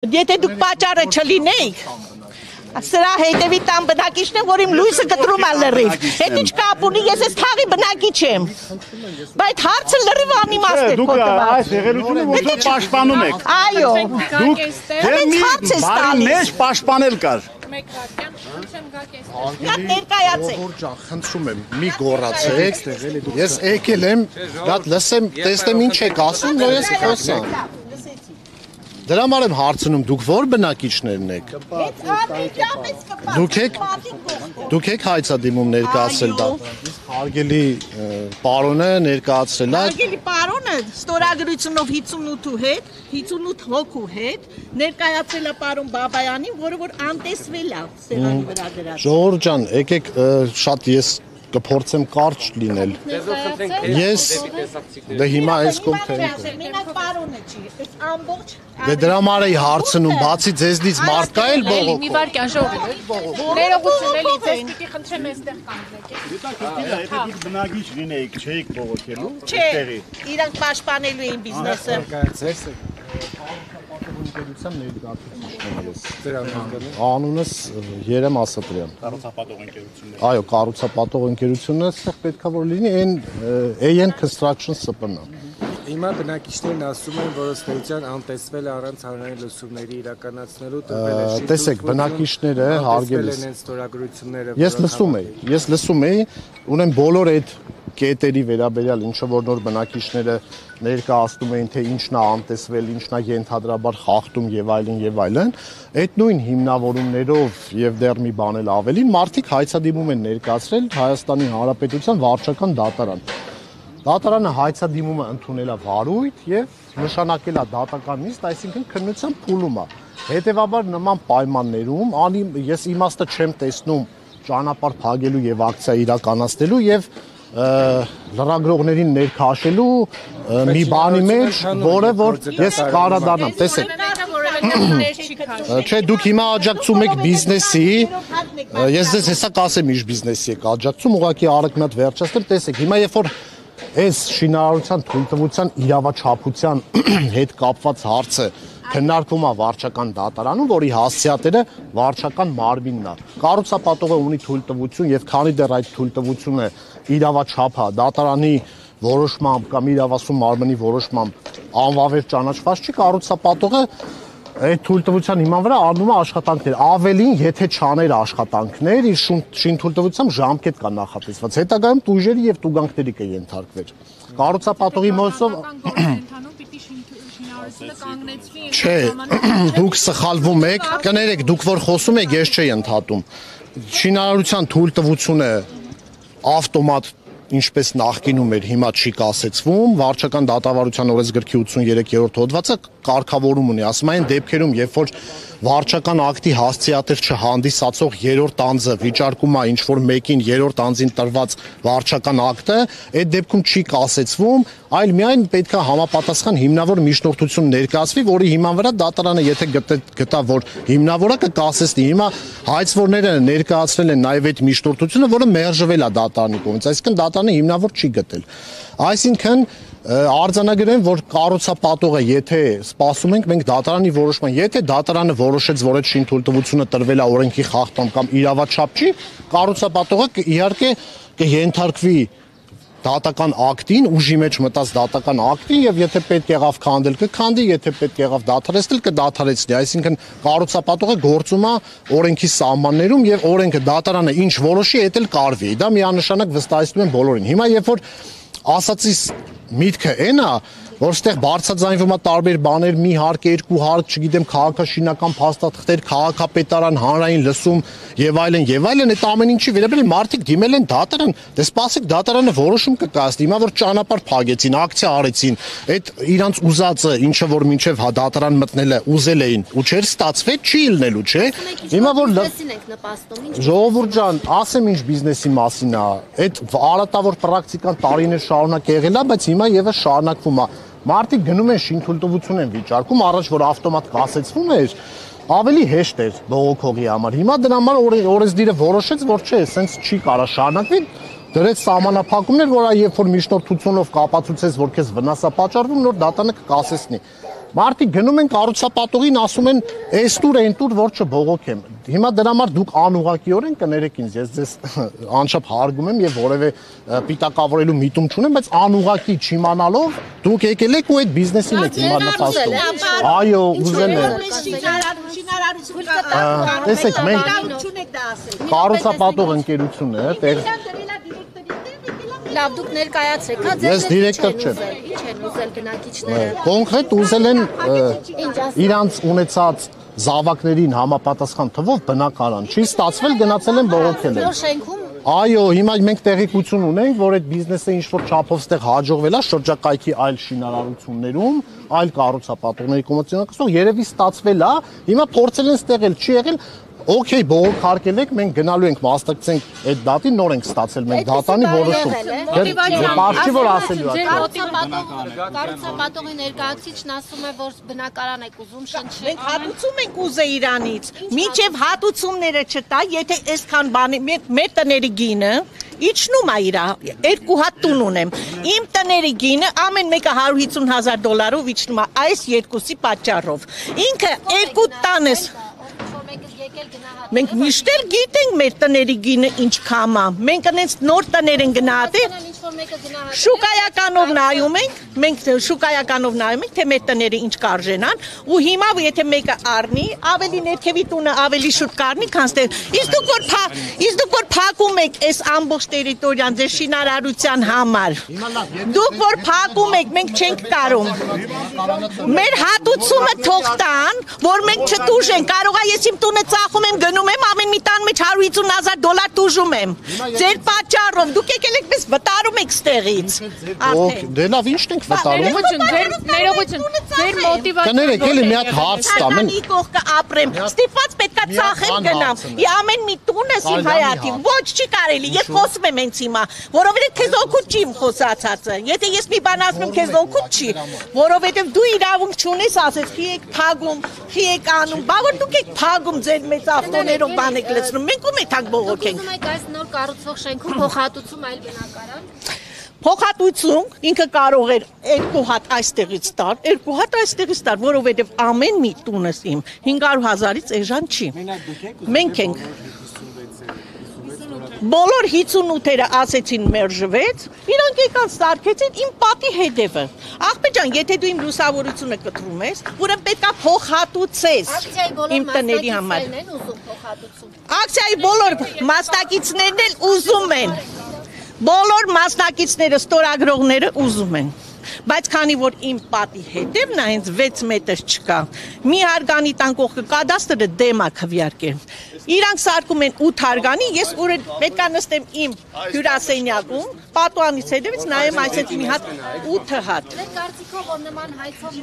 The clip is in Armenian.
Եթե դուք պատճառը չլինեիք, սրա հետևի տան բնակիչն է, որ իմ լույսը կտրում է լրիվ։ Հետ ինչ կապ ունի, ես այս թաղի բնակիչ եմ։ Բայց հարցը լրիվ անիմաստ է դուք այս եղելությունը ոնց որ պաշտպանում եք։ Այո։ Դուք բարի մեջ պաշտպանել կար։ Ջան, խնդրում եմ, մի գոռացեք։ Ես եկել եմ, գատ լսեմ, տեսնեմ ինչ եք ասում, որ ես խոսամ։ Դրա համար եմ հարցնում, դուք ո՞ր բնակիչներն եք։ Դուք եք հայցադիմում ներկայացրել դա։ Հարգելի պարոնը ներկայացրել է։ Հարգելի պարոնը ստորագրությունով 58-ու հետ, 58 հոգու հետ ներկայացրել է պարոն Բաբայանին, որը որ անտեսվել է սեղանի վրա դրած։ Ժողովուրդ ջան, եկեք շատ ես կփորձեմ կարճ լինել։ Ես դե հիմա այս կոմփեյնը։ Մենակ պարոնը չի, այս ամբողջ Դե դրա համար էի հարցնում, բացի ձեզնից մարդ կա էլ բողոքում։ Մի վարքյան ժողովուրդ։ Ներողություն էլի, ձեզ պիտի խնդրեմ այստեղ կանգնեք։ Եթե դուք բնակիչ լինեիք, չէիք բողոքելու։ Չէ, իրանք պաշտպանելու էին բիզնեսը։ Անունս Երեմ Ասատրյան։ Կառուցապատող ընկերություններ։ Այո, կառուցապատող ընկերությունը այստեղ պետքա որ լինի AN Construction ՍՊԸ։ Հիմա բնակիչներն ասում են, որ ըստեյության անտեսվել է առանց հանրային լսումների իրականացնելու Տեսեք, բնակիչները հարգելիս։ Ես լսում եի, ունեմ բոլոր այդ կետերի վերաբերյալ ինչը որ նոր բնակիչները ներկայացնում էին, թե ինչն է անտեսվել, ինչն է ենթադրաբար խախտում եւ այլն, այդ նույն հիմնավորումներով եւ դեռ մի բան էլ ավելին մարդիկ հայցադիմում են ներկայացրել Հայաստանի Հանրապետության վարչական դատարան։ Դատարանը հայցադիմումը ընդունել է վարույթ եւ նշանակել է դատական նիստ, այսինքն քննության փուլում է։ Հետևաբար նման պայմաններում ես իմաստը չեմ տեսնում ճանապարհ փակելու եւ ակցիա իրականացնելու եւ լրագրողներին ներքաշելու մի բանի մեջ, որը որ ես կարադառնամ, տեսեք։ Չէ, դուք հիմա աջակցում եք բիզնեսի, ես ձեզ հեսա կասեմ ինչ բիզնեսի եք աջակցում, ուղղակի արագ վերջացնեմ, տեսեք, հիմա երբ որ այս շինարարության թույլտվության իրավաչափության հետ կապված հարցը քննարկվում է վարչական դատարանում, որի հասցեատերը վարչական մարմինն է։ Կառուցապատողը ունի թույլտվություն եւ քանի դեռ այդ թույլտվությունը իրավաչափ է դատարանի որոշմամբ կամ իրավասու մարմնի որոշմամբ անվավեր ճանաչված չի, կառուցապատողը այդ թույլտվության հիման վրա առնում է աշխատանքներ, ավելին եթե չաներ աշխատանքներ, իր շինթույլտվությամբ ժամկետ կա նախատեսված, հետագայում տույժերի եւ տուգանքների կենթարկվեր։ Կառուցապատողի մոսով Չէ, դուք սխալվում եք, կներեք, դուք որ խոսում եք, ես չի ընդհատում։ Շինարարության թույլտվությունը ավտոմատ ինչպես նախկինում էր, հիմա չի կասեցվում, վարչական դատավարության օրենսգրքի 83-րդ հոդվածը կարգավորում ունի, ասում են դեպքերում, երբ որ վարչական ակտի հասցեատեր չհանդիսացող երրորդ անձը վիճարկում է ինչ-որ մեկին երրորդ անձին տրված վարչական ակտը, այդ դեպքում չի կասեցվում, այլ միայն պետք է համապատասխան հիմնավոր միջնորդություն ներկայացվի, որի հիման վրա դատարանը եթե գտա, որ հիմնավորը կկասեցնի, հիմա հայցվորները ներկայացրել են նաև այդ միջնորդությունը, որը մերժվել է դատարանի կողմից, այսինքն դատարանը հիմնավոր չի գտել։ Այսինքն արձանագրեն, որ կառուցապատողը, եթե սպասում ենք մենք դատարանի որոշման, եթե դատարանը որոշեց, որ այդ շինթույլտվությունը տրվել է օրենքի խախտում կամ իրավաչափ չի, կառուցապատողը իհարկե կենթարկվի դատական ակտին, ուժի մեջ մտած դատական ակտին եւ եթե պետք եղավ քանդել կքանդի, եթե պետք եղավ դադարեցնել կդադարեցնի, այսինքն կառուցապատողը գործում է օրենքի սահմաններում եւ օրենքը դատարանը ինչ որոշի, դա էլ կարվի, դա միանշանակ վստահեցնում են բոլորին։ Հիմա երբ որ ասացիս միտքը այն է, որ ստեղ բարձրաձայնվում է տարբեր բաներ, մի հարկ, երկու հարկ, չգիտեմ, քաղաքաշինական փաստաթղթեր, քաղաքապետարան, հանրային լսում եւ այլն, այդ ամեն ինչի վերաբերյալ մարդիկ դիմել են դատարան, դե սպասեք դատարանը որոշում կկայացնի, հիմա որ ճանապարհ փակեցին, ակցիա արեցին, այդ իրանց ուզածը, ինչը որ մինչեւ դատարան մտնելը ուզել էին, ու չէր ստացվել, չի ելնելու, չէ։ Հիմա որ ժողովուրդ ջան, ասեմ ինչ բիզնեսի մասին է, այդ արատավոր պրակտիկան տարիներ շարունակ եղել է, բայց հիմա եւս շարունակվում է։ Մարդիկ գնում են շինթույլտվություն են վիճարկում, առաջ որ ավտոմատ կասեցվում էր, ավելի հեշտ էր բողոքողի համար։ Հիմա դրա համար օրենսդիրը որոշեց, որ չէ, սենց չի կարա շարունակվի, դրեց սահմանափակումներ, որ երբ որ միջնորդությունով կապացուցես, որ քեզ վնաս է պատճառվում, նոր դատանը կկասեցնի։ Մարդիկ գնում են կառուցապատողին, ասում են, «Էս տուր, այն տուր, որ չբողոքեմ»։ Հիմա դրա համար դուք անուղղակիորեն կներեք ինձ, ես ձեզ անչափ հարգում եմ եւ որևէ պիտակավորելու միտում չունեմ, բայց անուղղակի չիմանալով դուք եկել եք ու այդ բիզնեսին եք հիմա նպաստում։ Այո, ուզել եմ։ Տեսեք, մենք կառուցապատող ընկերություն է, տեղ Լավ, դուք ներկայացրեք, հա, Ես դիրեկտոր չեմ։ Ինչ են ուզել բնակիչները։ կոնկրետ ուզել են իրանց ունեցած զավակներին համապատասխան թվով բնակարան։ Չի ստացվել, գնացել են բողոքել են։ Նոր շենքում Այո, հիմա մենք տեղեկություն ունենք, որ այդ բիզնեսը ինչ-որ չափով ստեղ հաջողվել է շրջակայքի այլ շինարարություններում, այլ կառուցապատողների կոմերցիոն երևի ստացվել է, հիմա փորձել են ստեղել, չի եղել Okay, բողոք հարկել եք, մենք գնալու ենք մասնակցենք այդ դատին, նոր ենք ստացել մենք դատանի որոշում։ Բարձի որ ասելու է։ Կառուցապատողի ներկայացուցիչն ասում է, որ բնակարան եք ուզում շնչել։ Մենք հատուցում ենք ուզել իրանից։ Մինչև հատուցումները չտա, եթե այսքան բանի մեր տների գինը իջնում է իրա, 2 հատ տուն ունեմ։ Իմ տների գինը ամեն մեկը $150,000 իջնում է այս երկուսի պատճառով։ Ինքը 2 տանես Մենք միշտ էլ գիտենք մեր տների գինը ինչքան է։ Մենք այնց նոր տներ են գնահատել։ Շուկայականով նայում ենք, մենք շուկայականով նայում ենք, թե մեր տները ինչ կարժենան, ու հիմա եթե մեկը առնի, ավելի ներքևի տունը ավելի շուտ կառնի, քան ստեղ։ Իսկ դուք որ փակում եք այս ամբողջ տերիտորիան ձեր շինարարության համար։ Դուք որ փակում եք, մենք չենք տարում։ Մեր հատուցումը թող տան, որ մենք չտուժենք։ Կարող է ես իմ տունը ծախում եմ, գնում եմ, ամեն մի տան մեջ $150,000 տուժում եմ։ Ձեր պատճառով դուք եկել եք մեզ վտարում եք ստեղից։ Դե լավ, ի՞նչն ենք վտարում։ Ներողություն, ձեր մոտիվացիան։ Կներեք, էլի մի հատ հարց տամ։ Անի կողքը ապրեմ։ Ստիպված պետքա ծախեմ գնամ։ Ամեն մի տունս իմ հայացի։ Ոչ չի կարելի։ Ես խոսում եմ հենց հիմա, որովհետև քեզ օգուտ չի իմ խոսածածը։ Եթե ես մի բան ասում եմ, քեզ օգուտ չի, որովհետև դու իրավունք չունես ասես, խի եք փագում, խի եք անում, բա որ դուք եք փագում ձեր մեծ ավտոներով բան եք լցնում։ Մենք ում ենք բողոքենք։ Ուզում եք այս նոր կառուցվող շենքում փոխհատուցում այլ բնակարան։ Փոխհատուցում ինքը կարող էր 2 հատ այստեղից տալ, 2 հատ այստեղից տալ, որովհետև ամեն մի տունս իմ 500,000-ից էժան չի։ Մենք ենք բոլոր 58-երը ասեցին մերժվեց, իրանք եկան սարքեցին իմ պատի հետևը։ Աղբե ջան, եթե դու իմ լուսավորությունը կտրում ես, ուրեմն պետքա փոխհատուցես իմ տների համար։ Ակցիայի բոլոր մասնակիցներն էլ ուզում են։ Բոլոր մասնակիցները, ստորագրողները ուզում են, բայց քանի որ իմ պատի հետևն է, հենց 6 մետր չկա, մի հարգանի տան կողքը կադաստրը դեմ է քվեարկել։ Իրանք սարքում են 8 հարգանի, ես պետք է նստեմ իմ հյուրասենյակում, պատուանից հետևից նայեմ այսպես մի հատ 8 հատ։ Ձեր կարծիքով որ նման հայցով